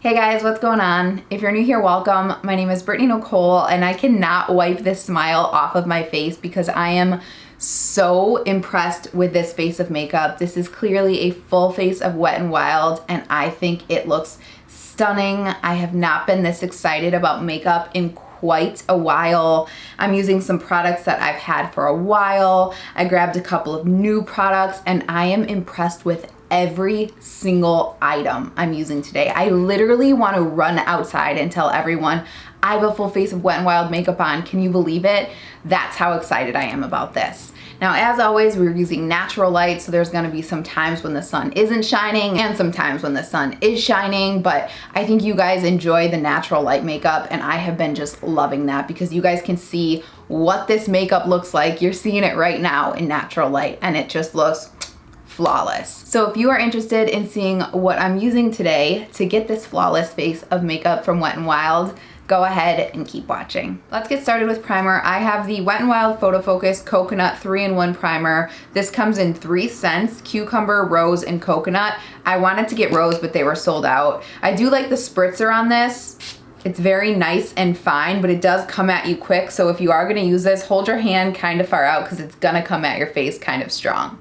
Hey guys, what's going on? If you're new here, welcome. My name is BrittanyNichole and I cannot wipe this smile off of my face because I am so impressed with this face of makeup. This is clearly a full face of Wet n Wild and I think it looks stunning. I have not been this excited about makeup in quite a while. I'm using some products that I've had for a while. I grabbed a couple of new products and I am impressed with every single item I'm using today. I literally want to run outside and tell everyone I have a full face of Wet n Wild makeup on. Can you believe it? That's how excited I am about this. Now, as always, we're using natural light, so there's gonna be some times when the sun isn't shining and some times when the sun is shining, but I think you guys enjoy the natural light makeup and I have been just loving that because you guys can see what this makeup looks like. You're seeing it right now in natural light and it just looks flawless. So if you are interested in seeing what I'm using today to get this flawless face of makeup from Wet n Wild, go ahead and keep watching. Let's get started with primer. I have the Wet n Wild Photo Focus Coconut 3-in-1 Primer. This comes in 3 scents, cucumber, rose, and coconut. I wanted to get rose, but they were sold out. I do like the spritzer on this. It's very nice and fine, but it does come at you quick. So if you are gonna use this, hold your hand kind of far out because it's gonna come at your face kind of strong.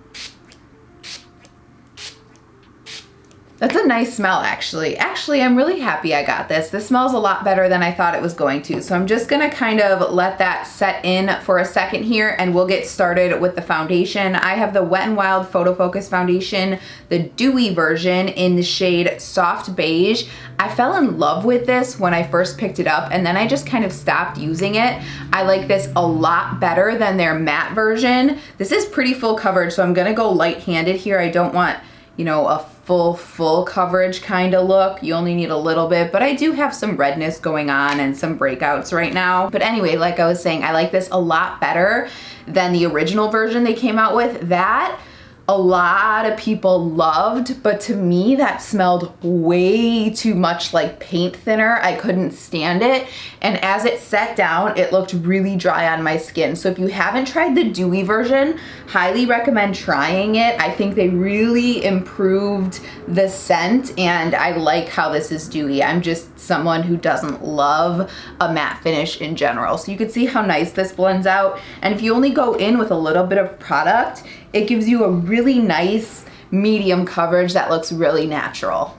That's a nice smell, actually. Actually, I'm really happy I got this. This smells a lot better than I thought it was going to. So I'm just gonna kind of let that set in for a second here and we'll get started with the foundation. I have the Wet n Wild Photo Focus Foundation, the dewy version in the shade Soft Beige. I fell in love with this when I first picked it up and then I just kind of stopped using it. I like this a lot better than their matte version. This is pretty full coverage, so I'm gonna go light-handed here. I don't want, you know, a full coverage kind of look. You only need a little bit, but I do have some redness going on and some breakouts right now. But anyway, like I was saying, I like this a lot better than the original version they came out with. That a lot of people loved, but to me that smelled way too much like paint thinner. I couldn't stand it. And as it set down, it looked really dry on my skin. So if you haven't tried the dewy version, highly recommend trying it. I think they really improved the scent and I like how this is dewy. I'm just someone who doesn't love a matte finish in general. So you can see how nice this blends out. And if you only go in with a little bit of product, it gives you a really nice medium coverage that looks really natural.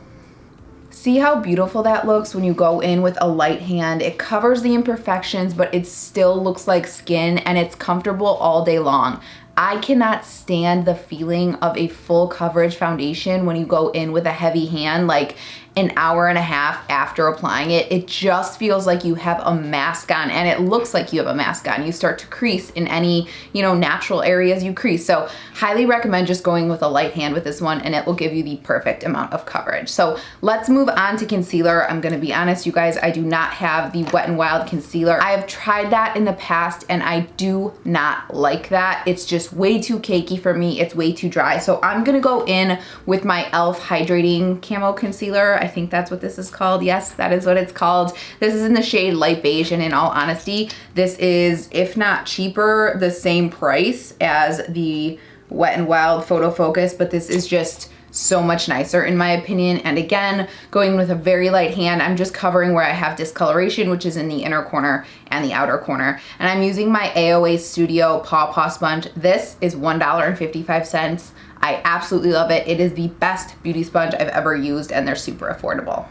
See how beautiful that looks when you go in with a light hand? It covers the imperfections, but it still looks like skin and it's comfortable all day long. I cannot stand the feeling of a full coverage foundation when you go in with a heavy hand, like an hour and a half after applying it. It just feels like you have a mask on and it looks like you have a mask on. You start to crease in any, you know, natural areas you crease. So highly recommend just going with a light hand with this one and it will give you the perfect amount of coverage. So let's move on to concealer. I'm gonna be honest, you guys, I do not have the Wet n Wild concealer. I have tried that in the past and I do not like that. It's just way too cakey for me. It's way too dry. So I'm gonna go in with my e.l.f. Hydrating Camo Concealer. I think that's what this is called. Yes, that is what it's called. This is in the shade Light Beige, and in all honesty, this is, if not cheaper, the same price as the Wet n Wild Photo Focus, but this is just so much nicer in my opinion. And again, going with a very light hand, I'm just covering where I have discoloration, which is in the inner corner and the outer corner. And I'm using my AOA Studio Paw Paw Sponge. This is $1.55. I absolutely love it. It is the best beauty sponge I've ever used and they're super affordable.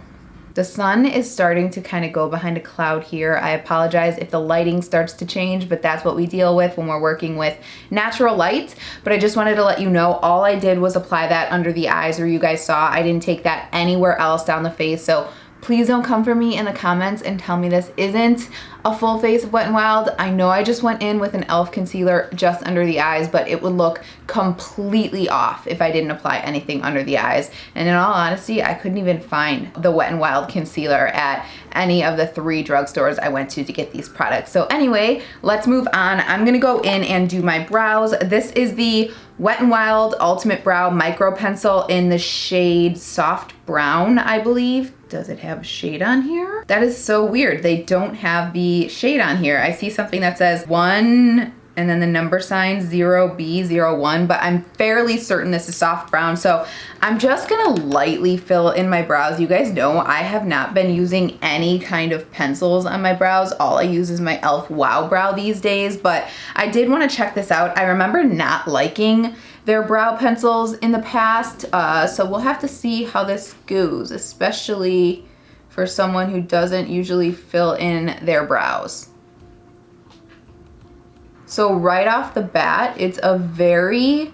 The sun is starting to kind of go behind a cloud here. I apologize if the lighting starts to change, but that's what we deal with when we're working with natural light. But I just wanted to let you know, all I did was apply that under the eyes where you guys saw. I didn't take that anywhere else down the face. So please don't come for me in the comments and tell me this isn't a full face of Wet n Wild. I know I just went in with an e.l.f. concealer just under the eyes, but it would look completely off if I didn't apply anything under the eyes. And in all honesty, I couldn't even find the Wet n Wild concealer at any of the 3 drugstores I went to get these products. So anyway, let's move on. I'm gonna go in and do my brows. This is the Wet n Wild Ultimate Brow Micro Pencil in the shade Soft Brown, I believe. Does it have a shade on here? That is so weird. They don't have the shade on here. I see something that says 1 and then the number sign 0B01, but I'm fairly certain this is soft brown. So I'm just gonna lightly fill in my brows. You guys know I have not been using any kind of pencils on my brows. All I use is my e.l.f. Wow Brow these days, but I did wanna check this out. I remember not liking their brow pencils in the past, so we'll have to see how this goes, especially for someone who doesn't usually fill in their brows. So right off the bat, it's a very,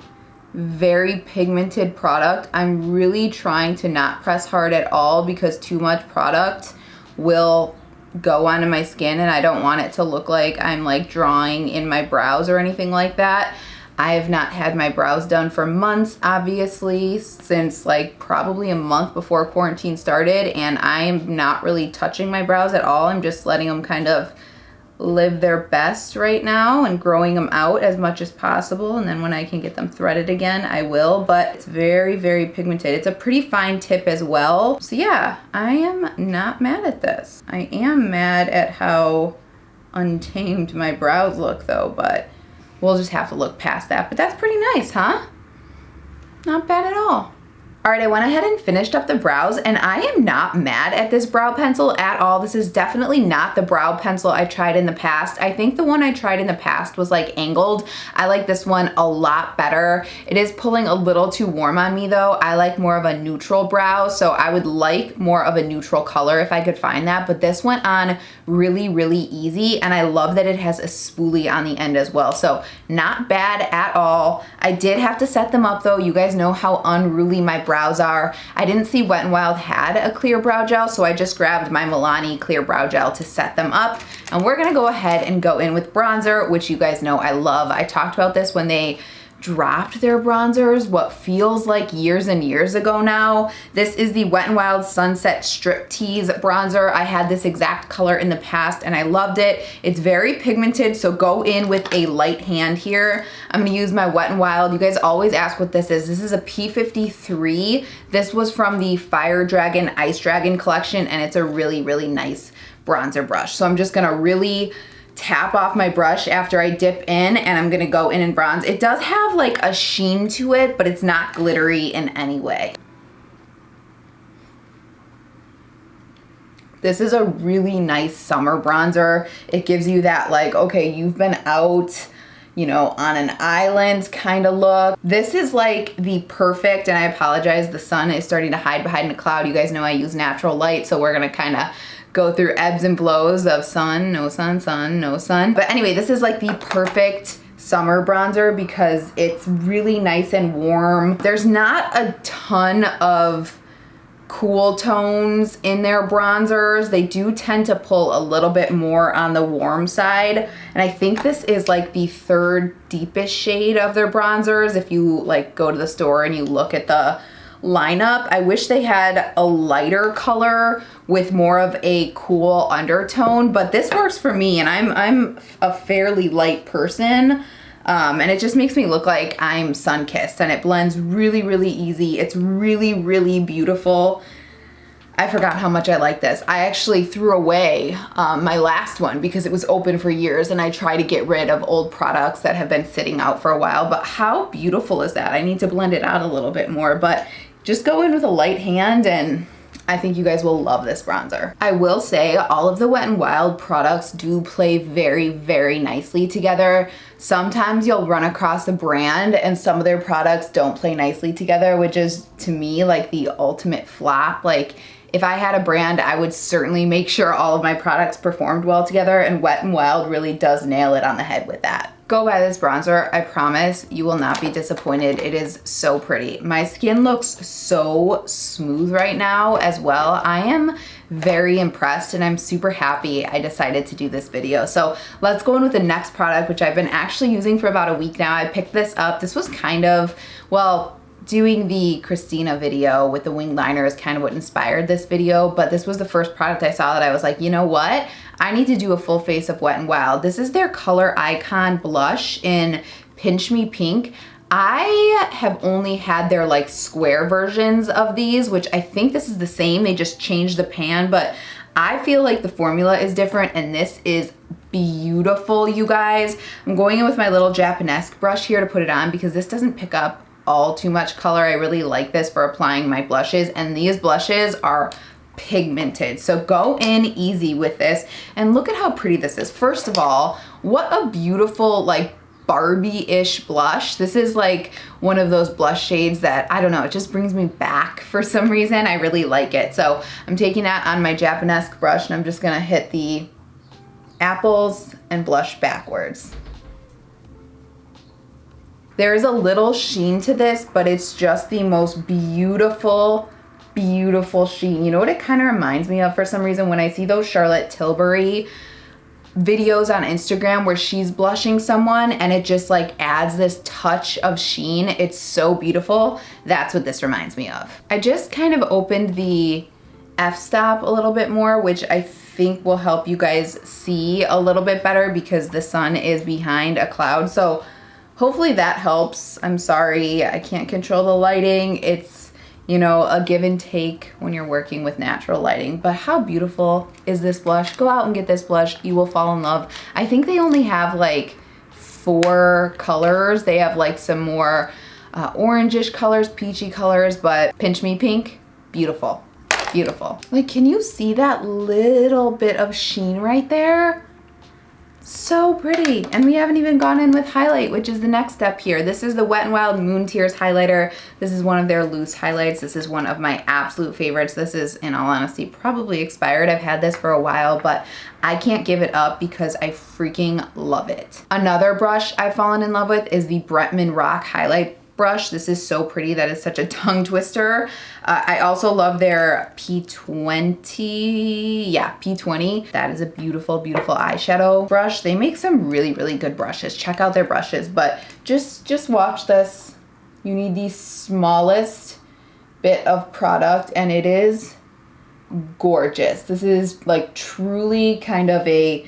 very pigmented product. I'm really trying to not press hard at all because too much product will go onto my skin and I don't want it to look like I'm like drawing in my brows or anything like that. I have not had my brows done for months, obviously, since like probably a month before quarantine started, and I am not really touching my brows at all. I'm just letting them kind of live their best right now and growing them out as much as possible, and then when I can get them threaded again, I will, but it's very, very pigmented. It's a pretty fine tip as well. So yeah, I am not mad at this. I am mad at how untamed my brows look though, but we'll just have to look past that. But that's pretty nice, huh? Not bad at all. All right, I went ahead and finished up the brows, and I am not mad at this brow pencil at all. This is definitely not the brow pencil I tried in the past. I think the one I tried in the past was like angled. I like this one a lot better. It is pulling a little too warm on me though. I like more of a neutral brow, so I would like more of a neutral color if I could find that, but this went on really, really easy, and I love that it has a spoolie on the end as well, so not bad at all. I did have to set them up though. You guys know how unruly my brows are. I didn't see Wet n Wild had a clear brow gel, so I just grabbed my Milani clear brow gel to set them up. And we're gonna go ahead and go in with bronzer, which you guys know I love. I talked about this when they dropped their bronzers, what feels like years and years ago now. This is the Wet n Wild Sunset Striptease bronzer. I had this exact color in the past and I loved it. It's very pigmented, so go in with a light hand here. I'm gonna use my Wet n Wild. You guys always ask what this is. This is a P53. This was from the Fire Dragon Ice Dragon collection, and it's a really, really nice bronzer brush. So I'm just gonna really tap off my brush after I dip in, and I'm gonna go in and bronze. It does have like a sheen to it, but it's not glittery in any way. This is a really nice summer bronzer. It gives you that like, okay, you've been out, you know, on an island kind of look. This is like the perfect, and I apologize, the sun is starting to hide behind a cloud. You guys know I use natural light, so we're gonna kind of go through ebbs and flows of sun, no sun, sun, no sun. But anyway, this is like the perfect summer bronzer because it's really nice and warm. There's not a ton of cool tones in their bronzers. They do tend to pull a little bit more on the warm side. And I think this is like the third deepest shade of their bronzers. If you like go to the store and you look at the lineup, I wish they had a lighter color with more of a cool undertone, but this works for me, and I'm a fairly light person, and it just makes me look like I'm sun-kissed, and it blends really, really easy. It's really, really beautiful. I forgot how much I like this. I actually threw away my last one because it was open for years, and I try to get rid of old products that have been sitting out for a while, but how beautiful is that? I need to blend it out a little bit more, but just go in with a light hand and I think you guys will love this bronzer. I will say all of the Wet n Wild products do play very, very nicely together. Sometimes you'll run across a brand and some of their products don't play nicely together, which is to me like the ultimate flop. Like if I had a brand, I would certainly make sure all of my products performed well together, and Wet n Wild really does nail it on the head with that. Go buy this bronzer. I promise you will not be disappointed. It is so pretty. My skin looks so smooth right now as well. I am very impressed and I'm super happy I decided to do this video. So let's go in with the next product, which I've been actually using for about a week now. I picked this up. This was kind of, well, doing the Christina video with the winged liner is kind of what inspired this video, but this was the first product I saw that I was like, you know what? I need to do a full face of Wet n Wild. This is their Color Icon blush in Pinch Me Pink. I have only had their like square versions of these, which I think this is the same. They just changed the pan, but I feel like the formula is different, and this is beautiful, you guys. I'm going in with my little Japanesque brush here to put it on because this doesn't pick up all too much color. I really like this for applying my blushes, and these blushes are pigmented. So go in easy with this, and look at how pretty this is. First of all, what a beautiful, like, Barbie-ish blush. This is like one of those blush shades that, I don't know, it just brings me back for some reason. I really like it. So I'm taking that on my Japanesque brush, and I'm just gonna hit the apples and blush backwards. There is a little sheen to this, but it's just the most beautiful, beautiful sheen. You know what it kind of reminds me of for some reason? When I see those Charlotte Tilbury videos on Instagram where she's blushing someone and it just like adds this touch of sheen. It's so beautiful. That's what this reminds me of. I just kind of opened the f-stop a little bit more, which I think will help you guys see a little bit better because the sun is behind a cloud. So hopefully that helps. I'm sorry, I can't control the lighting. It's, you know, a give and take when you're working with natural lighting. But how beautiful is this blush? Go out and get this blush. You will fall in love. I think they only have like 4 colors. They have like some more orangish colors, peachy colors, but Pinch Me Pink, beautiful, beautiful. Like, can you see that little bit of sheen right there? So pretty. And we haven't even gone in with highlight, which is the next step here. This is the Wet n Wild Moon Tears highlighter. This is one of their loose highlights. This is one of my absolute favorites. This is, in all honesty, probably expired. I've had this for a while, but I can't give it up because I freaking love it. Another brush I've fallen in love with is the Bretman Rock highlight brush. This is so pretty. That is such a tongue twister. I also love their P20. Yeah, P20. That is a beautiful, beautiful eyeshadow brush. They make some really, really good brushes. Check out their brushes, but just watch this. You need the smallest bit of product, and it is gorgeous. This is like truly kind of a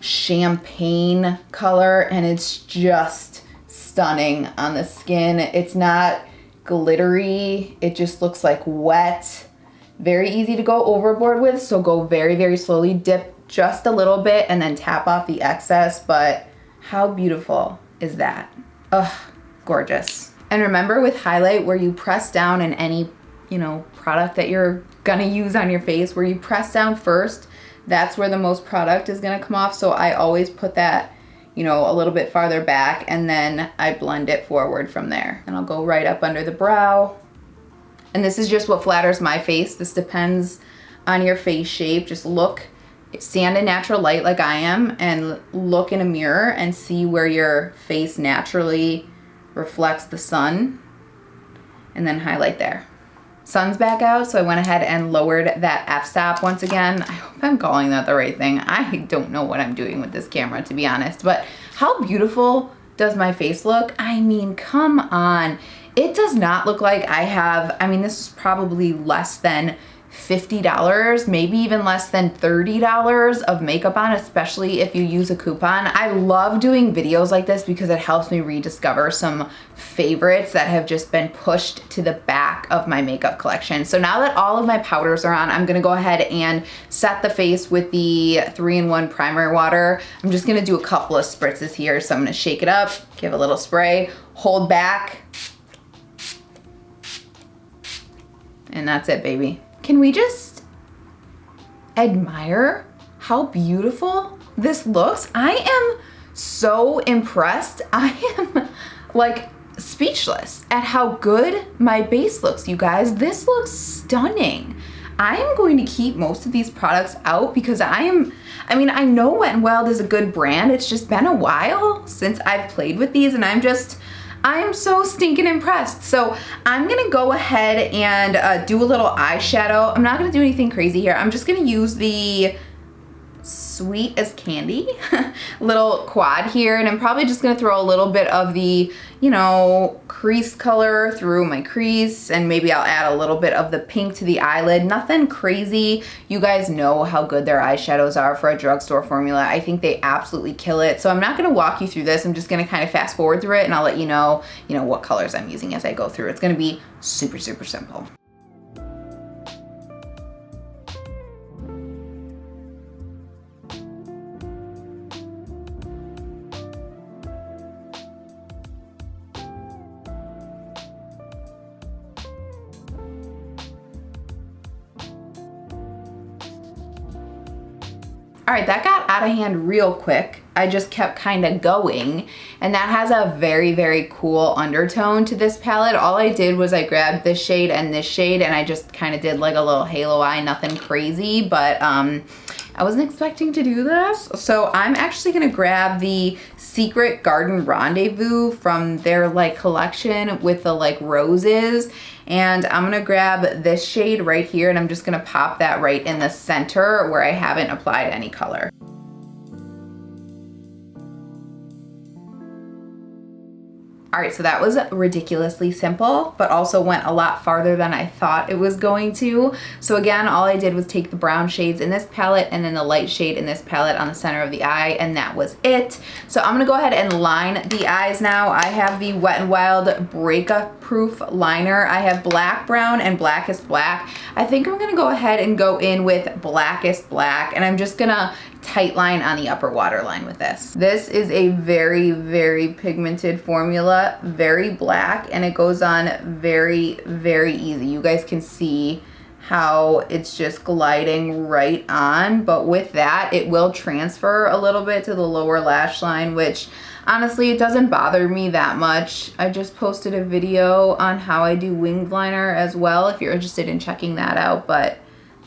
champagne color, and it's just stunning on the skin. It's not glittery. It just looks like wet. Very easy to go overboard with, so go very, very slowly. Dip just a little bit and then tap off the excess, but how beautiful is that? Ugh, gorgeous. And remember with highlight, where you press down in any, you know, product that you're gonna use on your face, where you press down first, that's where the most product is gonna come off. So I always put that, you know, a little bit farther back, and then I blend it forward from there. And I'll go right up under the brow. And this is just what flatters my face. This depends on your face shape. Just look, stand in natural light like I am, and look in a mirror and see where your face naturally reflects the sun, and then highlight there. Sun's back out, so I went ahead and lowered that f-stop once again. I hope I'm calling that the right thing. I don't know what I'm doing with this camera, to be honest, but how beautiful does my face look? I mean, come on. It does not look like I have, I mean, this is probably less than $50, maybe even less than $30 of makeup on, especially if you use a coupon. I love doing videos like this because it helps me rediscover some favorites that have just been pushed to the back of my makeup collection. So now that all of my powders are on, I'm gonna go ahead and set the face with the 3-in-1 primer water. I'm just gonna do a couple of spritzes here. So I'm gonna shake it up, give a little spray, hold back, and that's it, baby. Can we just admire how beautiful this looks? I am so impressed. I am like speechless at how good my base looks, you guys. This looks stunning. I am going to keep most of these products out because I mean, I know Wet n Wild is a good brand. It's just been a while since I've played with these, and I am so stinking impressed. So I'm gonna go ahead and do a little eyeshadow. I'm not gonna do anything crazy here. I'm just gonna use the Sweet as Candy little quad here, and I'm probably just gonna throw a little bit of the, you know, crease color through my crease, and maybe I'll add a little bit of the pink to the eyelid. Nothing crazy. You guys know how good their eyeshadows are for a drugstore formula. I think they absolutely kill it. So I'm not gonna walk you through this. I'm just gonna kind of fast forward through it, and I'll let you know what colors I'm using as I go through. It's gonna be super, super simple. All right, that got out of hand real quick. I just kept kind of going, and that has a very, very cool undertone to this palette. All I did was I grabbed this shade and this shade, and I just kind of did like a little halo eye, nothing crazy, but I wasn't expecting to do this. So I'm actually gonna grab the Secret Garden Rendezvous from their like collection with the like roses. And I'm gonna grab this shade right here, and I'm just gonna pop that right in the center where I haven't applied any color. All right, so that was ridiculously simple, but also went a lot farther than I thought it was going to. So again, all I did was take the brown shades in this palette and then the light shade in this palette on the center of the eye, and that was it. So I'm gonna go ahead and line the eyes now. I have the Wet n Wild Breakup Proof liner. I have Black Brown and Blackest Black. I think I'm gonna go ahead and go in with Blackest Black, and I'm just gonna tight line on the upper waterline with this. This is a very, very pigmented formula, very black, and it goes on very, very easy. You guys can see how it's just gliding right on, but with that, it will transfer a little bit to the lower lash line, which honestly, it doesn't bother me that much. I just posted a video on how I do winged liner as well, if you're interested in checking that out, but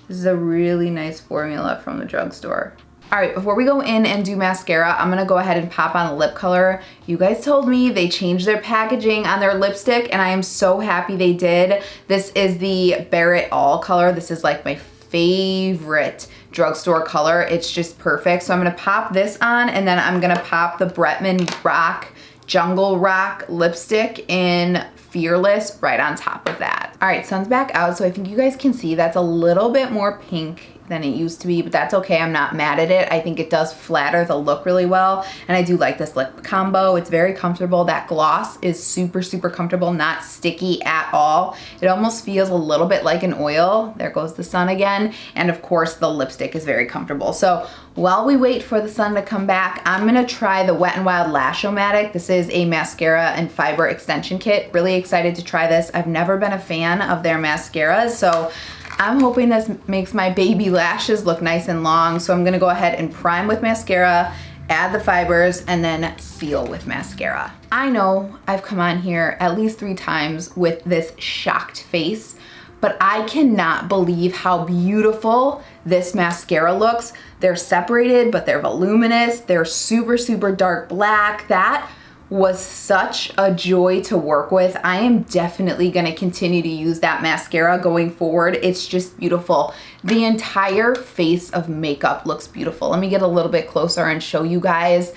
this is a really nice formula from the drugstore. All right, before we go in and do mascara, I'm gonna go ahead and pop on the lip color. You guys told me they changed their packaging on their lipstick, and I am so happy they did. This is the Bare It All color. This is like my favorite drugstore color. It's just perfect. So I'm gonna pop this on, and then I'm gonna pop the Bretman Rock Jungle Rock lipstick in Fearless right on top of that. All right, sun's back out, so I think you guys can see that's a little bit more pink than it used to be, but that's okay. I'm not mad at it. I think it does flatter the look really well, and I do like this lip combo. It's very comfortable. That gloss is super, super comfortable, not sticky at all. It almost feels a little bit like an oil. There goes the sun again. And of course, the lipstick is very comfortable. So while we wait for the sun to come back, I'm gonna try the Wet n Wild Lash-O-Matic. This is a mascara and fiber extension kit. Really excited to try this. I've never been a fan of their mascaras, so I'm hoping this makes my baby lashes look nice and long. So I'm gonna go ahead and prime with mascara, add the fibers, and then seal with mascara. I know I've come on here at least 3 times with this shocked face, but I cannot believe how beautiful this mascara looks. They're separated, but they're voluminous. They're super, super dark black. That was such a joy to work with. I am definitely gonna continue to use that mascara going forward. It's just beautiful. The entire face of makeup looks beautiful. Let me get a little bit closer and show you guys.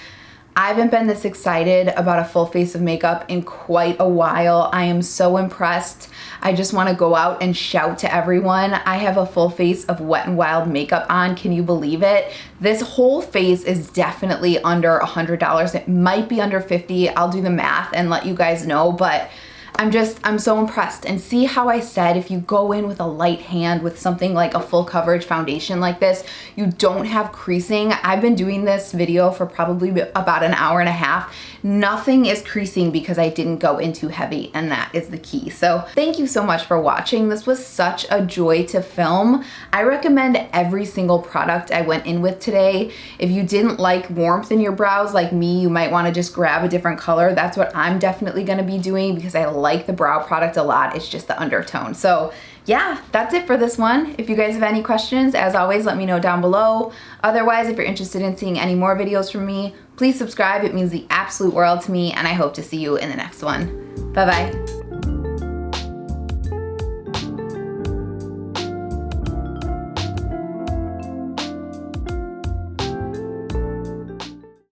I haven't been this excited about a full face of makeup in quite a while. I am so impressed. I just want to go out and shout to everyone. I have a full face of Wet n Wild makeup on. Can you believe it? This whole face is definitely under $100. It might be under 50. I'll do the math and let you guys know, but I'm so impressed. And see how I said if you go in with a light hand with something like a full coverage foundation like this, you don't have creasing. I've been doing this video for probably about an hour and a half. Nothing is creasing because I didn't go in too heavy, and that is the key. So thank you so much for watching. This was such a joy to film. I recommend every single product I went in with today. If you didn't like warmth in your brows like me, you might want to just grab a different color. That's what I'm definitely going to be doing because I like the brow product a lot. It's just the undertone. So yeah, that's it for this one. If you guys have any questions, as always, let me know down below. Otherwise, if you're interested in seeing any more videos from me, please subscribe. It means the absolute world to me, and I hope to see you in the next one. Bye-bye.